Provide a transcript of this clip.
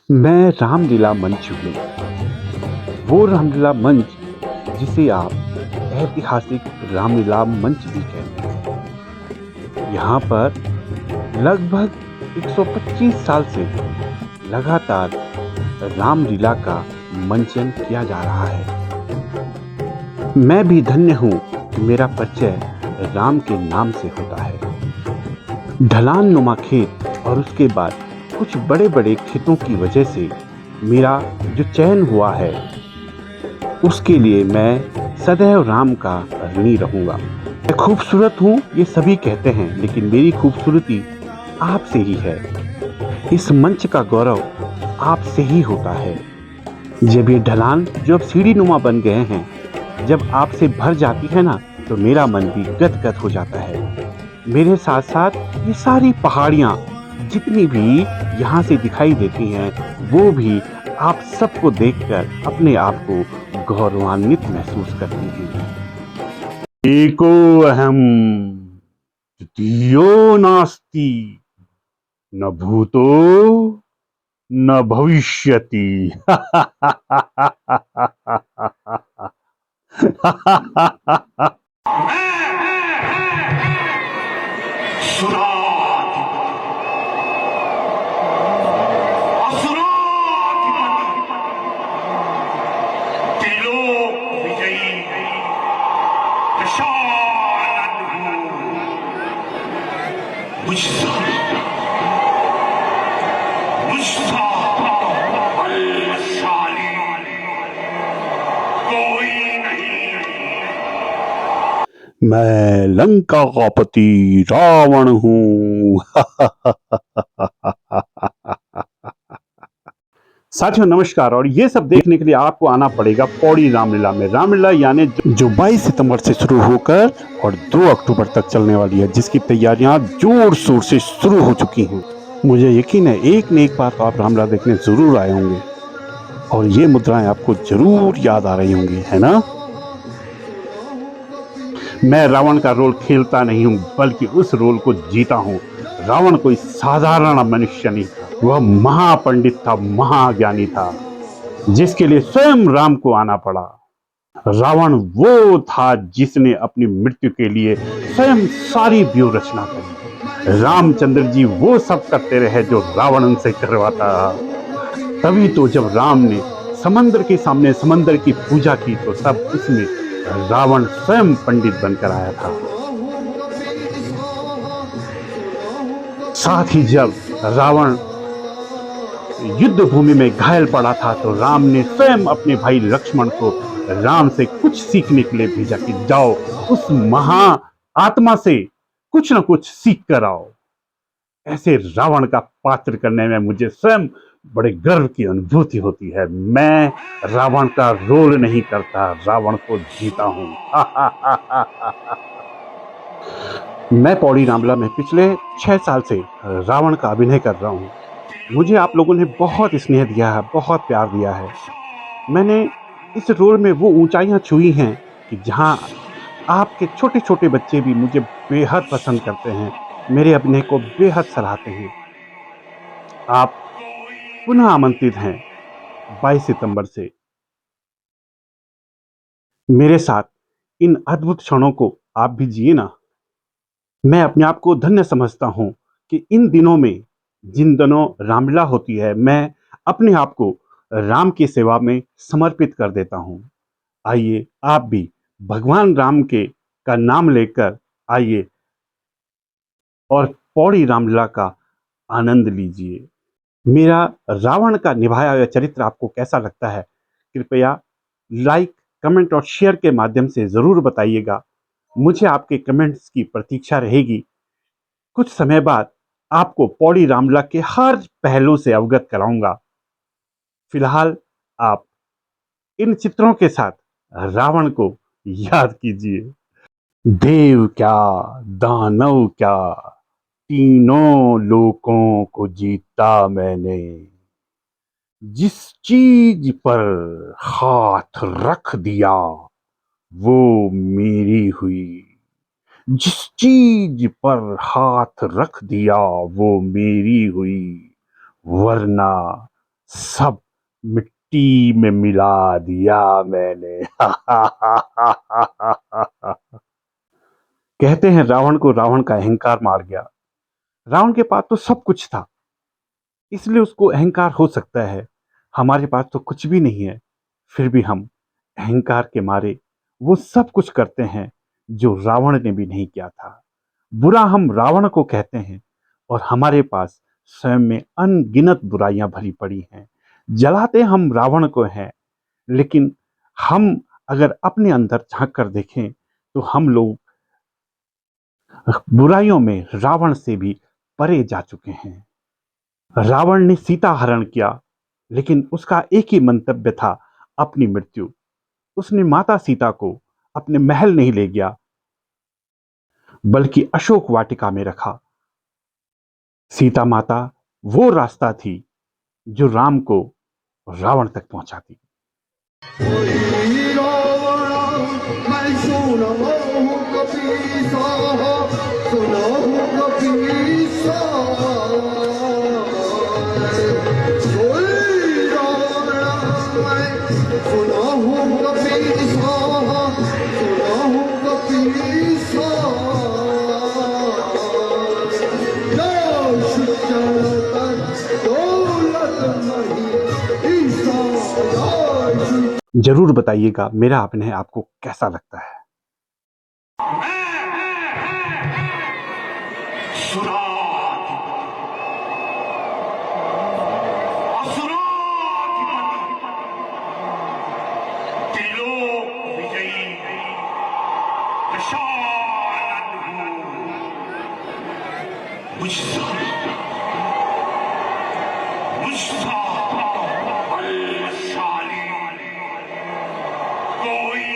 मैं रामलीला मंच हूँ। वो रामलीला मंच जिसे आप ऐतिहासिक रामलीला मंच भी कहते हैं। यहाँ पर लगभग 125 साल से लगातार रामलीला का मंचन किया जा रहा है। मैं भी धन्य हूँ कि मेरा परिचय राम के नाम से होता है। ढलान नुमा खेत और उसके बाद कुछ बड़े बड़े खेतों की वजह से मेरा जो चयन हुआ है उसके लिए मैं सदैव राम का ऋणी रहूंगा। मैं खूबसूरत हूँ ये सभी कहते हैं, लेकिन मेरी खूबसूरती आपसे ही है। इस मंच का गौरव आपसे ही होता है। जब ये ढलान जो अब सीढ़ी नुमा बन गए हैं, जब आपसे भर जाती है ना, तो मेरा मन भी गदगद हो जाता है। मेरे साथ साथ ये सारी पहाड़ियाँ जितनी भी यहाँ से दिखाई देती हैं, वो भी आप सबको देखकर अपने आप को गौरवान्वित महसूस करती हैं। एको अहम द्वितीयो नास्ति, न भूतो न भविष्यति। मैं लंका का पति रावण हूँ। साथियों नमस्कार। और ये सब देखने के लिए आपको आना पड़ेगा पौड़ी रामलीला में। रामलीला यानी जो 22 सितंबर से शुरू होकर और 2 अक्टूबर तक चलने वाली है, जिसकी तैयारियां जोर शोर से शुरू हो चुकी हैं। मुझे यकीन है एक न एक बार तो आप रामलीला देखने जरूर आए होंगे और ये मुद्राएं आपको जरूर याद आ रही होंगी, है ना। मैं रावण का रोल खेलता नहीं हूं, बल्कि उस रोल को जीता हूं। रावण कोई साधारण मनुष्य नहीं था, वह महापंडित था, महाज्ञानी था, जिसके लिए स्वयं राम को आना पड़ा। रावण वो था जिसने अपनी मृत्यु के लिए स्वयं सारी व्यूह रचना करी। रामचंद्र जी वो सब करते रहे जो रावण उनसे करवाता। तभी तो जब राम ने समंदर के सामने समंदर की पूजा की, तो तब उसमें रावण स्वयं पंडित बनकर आया था। साथ ही जब रावण युद्ध भूमि में घायल पड़ा था, तो राम ने स्वयं अपने भाई लक्ष्मण को राम से कुछ सीखने के लिए भेजा कि जाओ उस महा आत्मा से कुछ न कुछ सीख कर आओ। ऐसे रावण का पात्र करने में मुझे स्वयं बड़े गर्व की अनुभूति होती है। मैं रावण का रोल नहीं करता, रावण को जीता हूं। मैं पौड़ी रामलीला में पिछले 6 साल से रावण का अभिनय कर रहा हूं। मुझे आप लोगों ने बहुत स्नेह दिया है, बहुत प्यार दिया है। मैंने इस रोल में वो ऊंचाइयां छुई हैं कि जहां आपके छोटे छोटे बच्चे भी मुझे बेहद पसंद करते हैं, मेरे अभिनय को बेहद सराहते हैं। आप पुनः आमंत्रित हैं 22 सितंबर से मेरे साथ इन अद्भुत क्षणों को आप भी जिए ना। मैं अपने आप को धन्य समझता हूं कि इन दिनों में, जिन दिनों रामलीला होती है, मैं अपने आप को राम की सेवा में समर्पित कर देता हूं। आइए आप भी भगवान राम के का नाम लेकर आइए और पौड़ी रामलीला का आनंद लीजिए। मेरा रावण का निभाया हुआ चरित्र आपको कैसा लगता है, कृपया लाइक, कमेंट और शेयर के माध्यम से जरूर बताइएगा। मुझे आपके कमेंट्स की प्रतीक्षा रहेगी। कुछ समय बाद आपको पौड़ी रामलीला के हर पहलू से अवगत कराऊंगा। फिलहाल आप इन चित्रों के साथ रावण को याद कीजिए। देव क्या, दानव क्या, तीनों लोकों को जीता मैंने। जिस चीज पर हाथ रख दिया वो मेरी हुई। जिस चीज पर हाथ रख दिया वो मेरी हुई, वरना सब मिट्टी में मिला दिया मैंने। कहते हैं रावण को रावण का अहंकार मार गया। रावण के पास तो सब कुछ था, इसलिए उसको अहंकार हो सकता है। हमारे पास तो कुछ भी नहीं है, फिर भी हम अहंकार के मारे वो सब कुछ करते हैं जो रावण ने भी नहीं किया था। बुरा हम रावण को कहते हैं और हमारे पास स्वयं में अनगिनत बुराइयां भरी पड़ी हैं। जलाते हम रावण को हैं, लेकिन हम अगर अपने अंदर झांक कर देखें तो हम लोग बुराइयों में रावण से भी परे जा चुके हैं। रावण ने सीता हरण किया, लेकिन उसका एक ही मंतव्य था, अपनी मृत्यु। उसने माता सीता को अपने महल नहीं ले गया, बल्कि अशोक वाटिका में रखा। सीता माता वो रास्ता थी जो राम को रावण तक पहुंचाती। जरूर बताइएगा मेरा अभिनय आपको कैसा लगता है। कोई